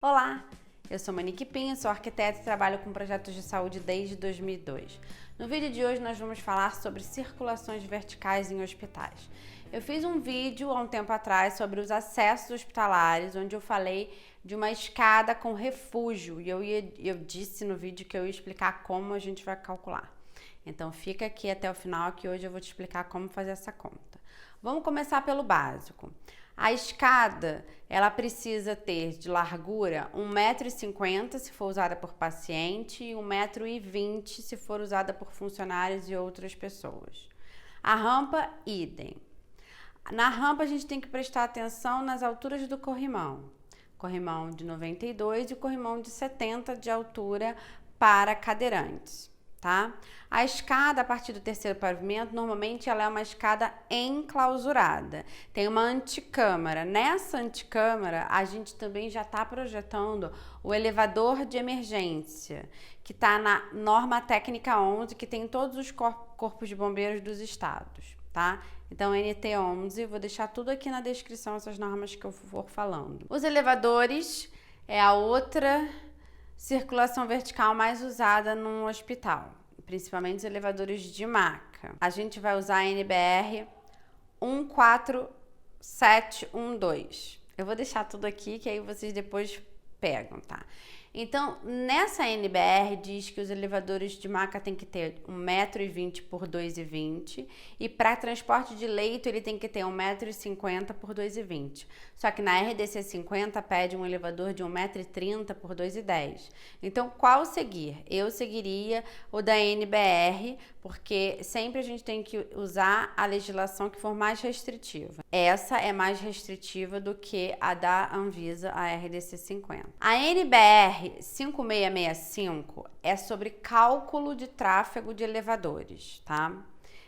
Olá, eu sou Monique Pinho, sou arquiteta e trabalho com projetos de saúde desde 2002. No vídeo de hoje nós vamos falar sobre circulações verticais em hospitais. Eu fiz um vídeo há um tempo atrás sobre os acessos hospitalares, onde eu falei de uma escada com refúgio e eu disse no vídeo que eu ia explicar como a gente vai calcular. Então fica aqui até o final que hoje eu vou te explicar como fazer essa conta. Vamos começar pelo básico. A escada, ela precisa ter de largura 1,50 m se for usada por paciente e 1,20 m se for usada por funcionários e outras pessoas. A rampa, idem. Na rampa a gente tem que prestar atenção nas alturas do corrimão. Corrimão de 92 e o corrimão de 70 de altura para cadeirantes. Tá? A escada, a partir do terceiro pavimento, normalmente ela é uma escada enclausurada. Tem uma anticâmara. Nessa anticâmara, a gente também já está projetando o elevador de emergência, que está na norma técnica 11, que tem todos os corpos de bombeiros dos estados, tá? Então, NT 11, vou deixar tudo aqui na descrição, essas normas que eu for falando. Os elevadores é a outra circulação vertical mais usada num hospital, principalmente os elevadores de maca. A gente vai usar a NBR 14712. Eu vou deixar tudo aqui que aí vocês depois pegam, tá? Então, nessa NBR diz que os elevadores de maca tem que ter 1,20 m por 2,20 m e para transporte de leito ele tem que ter 1,50 m por 2,20 m. Só que na RDC 50 pede um elevador de 1,30 m por 2,10 m. Então, qual seguir? Eu seguiria o da NBR, porque sempre a gente tem que usar a legislação que for mais restritiva. Essa é mais restritiva do que a da Anvisa, a RDC 50. A NBR 5665 é sobre cálculo de tráfego de elevadores, tá?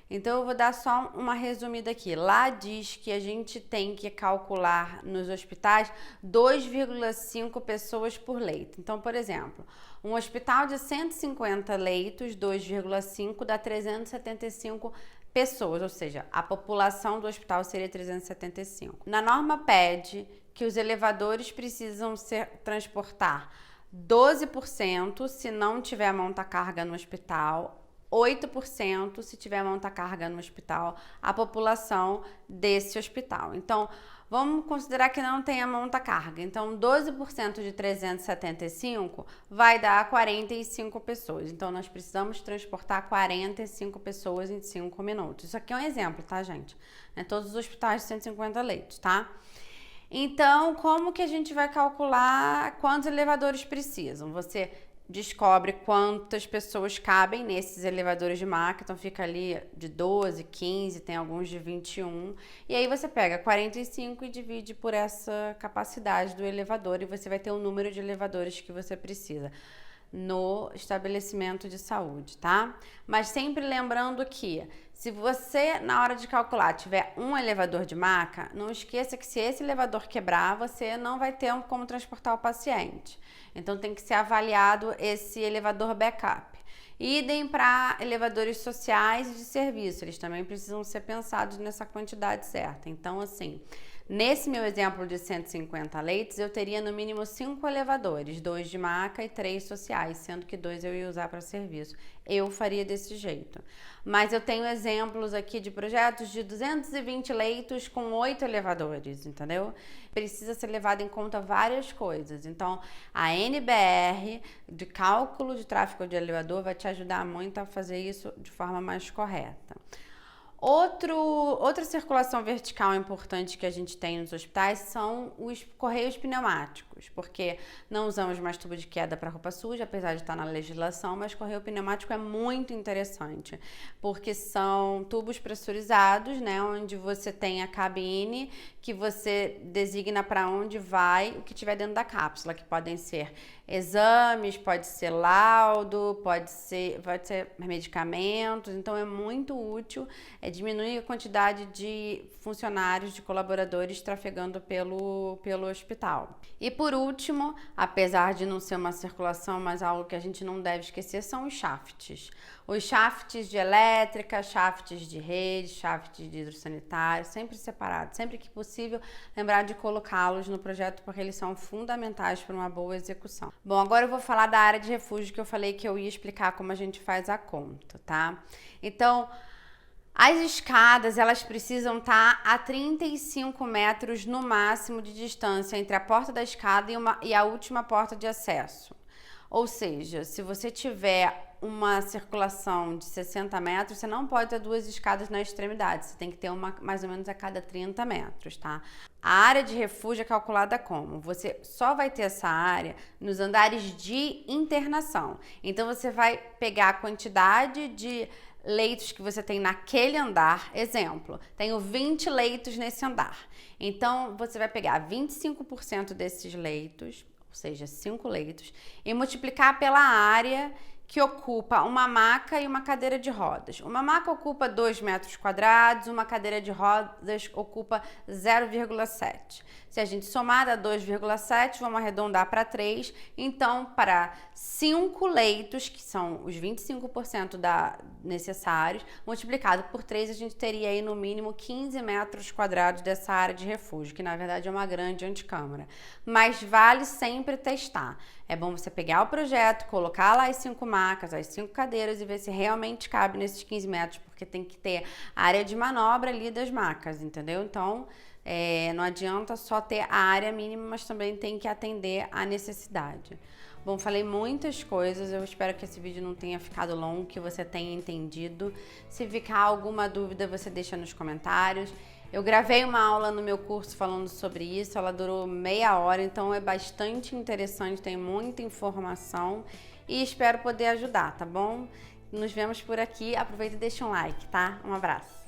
Então eu vou dar só uma resumida aqui. Lá diz que a gente tem que calcular nos hospitais 2,5 pessoas por leito. Então, por exemplo, um hospital de 150 leitos, 2,5 dá 375 pessoas, ou seja, a população do hospital seria 375. Na norma pede que os elevadores precisam transportar 12% se não tiver monta-carga no hospital, 8% se tiver monta-carga no hospital, a população desse hospital. Então, vamos considerar que não tenha monta-carga. Então, 12% de 375 vai dar 45 pessoas. Então, nós precisamos transportar 45 pessoas em 5 minutos. Isso aqui é um exemplo, tá, gente? Não é todos os hospitais de 150 leitos, tá? Então, como que a gente vai calcular quantos elevadores precisam? Você descobre quantas pessoas cabem nesses elevadores de maca, então fica ali de 12, 15, tem alguns de 21. E aí você pega 45 e divide por essa capacidade do elevador e você vai ter o número de elevadores que você precisa no estabelecimento de saúde, tá? Mas sempre lembrando que se você, na hora de calcular, tiver um elevador de maca, não esqueça que se esse elevador quebrar, você não vai ter como transportar o paciente. Então tem que ser avaliado esse elevador backup. Idem para elevadores sociais e de serviço, eles também precisam ser pensados nessa quantidade certa. Então, assim, nesse meu exemplo de 150 leitos, eu teria no mínimo 5 elevadores, 2 de maca e 3 sociais, sendo que 2 eu ia usar para serviço. Eu faria desse jeito. Mas eu tenho exemplos aqui de projetos de 220 leitos com 8 elevadores, entendeu? Precisa ser levado em conta várias coisas. Então, a NBR de cálculo de tráfego de elevador vai te ajudar muito a fazer isso de forma mais correta. Outra circulação vertical importante que a gente tem nos hospitais são os correios pneumáticos, porque não usamos mais tubo de queda para roupa suja, apesar de estar na legislação, mas correio pneumático é muito interessante, porque são tubos pressurizados, né, onde você tem a cabine que você designa para onde vai o que tiver dentro da cápsula, que podem ser exames, pode ser laudo, pode ser medicamentos, então é muito útil, é diminuir a quantidade de funcionários, de colaboradores trafegando pelo hospital. E por último, apesar de não ser uma circulação, mas algo que a gente não deve esquecer, são os shafts. Os shafts de elétrica, shafts de rede, shafts de hidrossanitário, sempre separados, sempre que possível, lembrar de colocá-los no projeto porque eles são fundamentais para uma boa execução. Bom, agora eu vou falar da área de refúgio que eu falei que eu ia explicar como a gente faz a conta, tá? Então, as escadas, elas precisam estar a 35 metros no máximo de distância entre a porta da escada e a última porta de acesso. Ou seja, se você tiver uma circulação de 60 metros, você não pode ter duas escadas na extremidade, você tem que ter uma mais ou menos a cada 30 metros, tá? A área de refúgio é calculada como? Você só vai ter essa área nos andares de internação. Então, você vai pegar a quantidade de leitos que você tem naquele andar. Exemplo, tenho 20 leitos nesse andar. Então, você vai pegar 25% desses leitos, ou seja, 5 leitos, e multiplicar pela área que ocupa uma maca e uma cadeira de rodas. Uma maca ocupa 2 metros quadrados, uma cadeira de rodas ocupa 0,7. Se a gente somar a 2,7, vamos arredondar para 3. Então, para 5 leitos, que são os 25% necessários, multiplicado por 3, a gente teria aí no mínimo 15 metros quadrados dessa área de refúgio, que na verdade é uma grande antecâmara. Mas vale sempre testar. É bom você pegar o projeto, colocar lá as 5 macas, as 5 cadeiras e ver se realmente cabe nesses 15 metros, porque tem que ter área de manobra ali das macas, entendeu? Então, não adianta só ter a área mínima, mas também tem que atender à necessidade. Bom, falei muitas coisas, eu espero que esse vídeo não tenha ficado longo, que você tenha entendido. Se ficar alguma dúvida, você deixa nos comentários. Eu gravei uma aula no meu curso falando sobre isso, ela durou meia hora, então é bastante interessante, tem muita informação e espero poder ajudar, tá bom? Nos vemos por aqui, aproveita e deixa um like, tá? Um abraço!